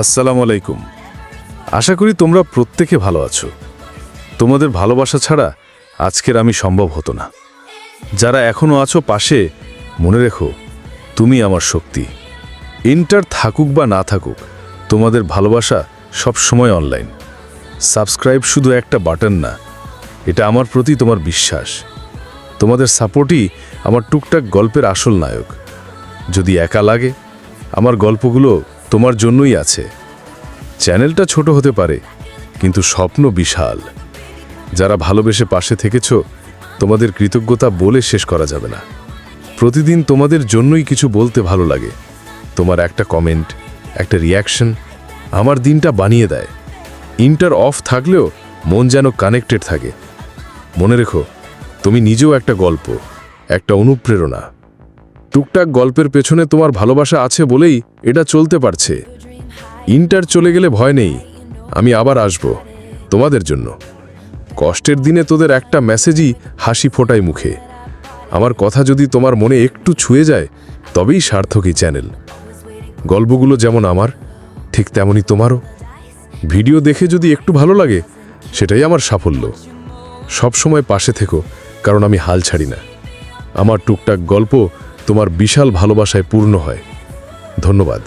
আসসালামু আলাইকুম। আশা করি তোমরা প্রত্যেকে ভালো আছো। তোমাদের ভালোবাসা ছাড়া আজকের আমি সম্ভব হতো না। যারা এখনো আছো পাশে, মনে রেখো তুমি আমার শক্তি। ইন্টার থাকুক বা না থাকুক, তোমাদের ভালোবাসা সব সময় অনলাইন। সাবস্ক্রাইব শুধু একটা বাটন না, এটা আমার প্রতি তোমার বিশ্বাস। তোমাদের সাপোর্টই আমার টুকটাক গল্পের আসল নায়ক। যদি একা লাগে, আমার গল্পগুলো তোমার জন্যই আছে। চ্যানেলটা ছোট হতে পারে, কিন্তু স্বপ্ন বিশাল। যারা ভালোবেসে পাশে থেকেছ, তোমাদের কৃতজ্ঞতা বলে শেষ করা যাবে না। প্রতিদিন তোমাদের জন্যই কিছু বলতে ভালো লাগে। তোমার একটা কমেন্ট, একটা রিয়াকশন আমার দিনটা বানিয়ে দেয়। ইন্টার অফ থাকলেও মন যেন কানেক্টেড থাকে। মনে রেখো, তুমি নিজেও একটা গল্প, একটা অনুপ্রেরণা। টুকটাক গল্পের পেছনে তোমার ভালোবাসা আছে বলেই এটা চলতে পারছে। ইন্টার চলে গেলে ভয় নেই, আমি আবার আসব তোমাদের জন্য। কষ্টের দিনে তোদের একটা মেসেজই হাসি ফোটায় মুখে। আমার কথা যদি তোমার মনে একটু ছুঁয়ে যায়, তবেই সার্থক এই চ্যানেল। গল্পগুলো যেমন আমার, ঠিক তেমনই তোমারও। ভিডিও দেখে যদি একটু ভালো লাগে, সেটাই আমার সাফল্য। সব সময় পাশে থেকো, কারণ আমি হাল ছাড়ি না। আমার টুকটাক গল্প তোমার বিশাল ভালোবাসায় পূর্ণ হয়। ধন্যবাদ।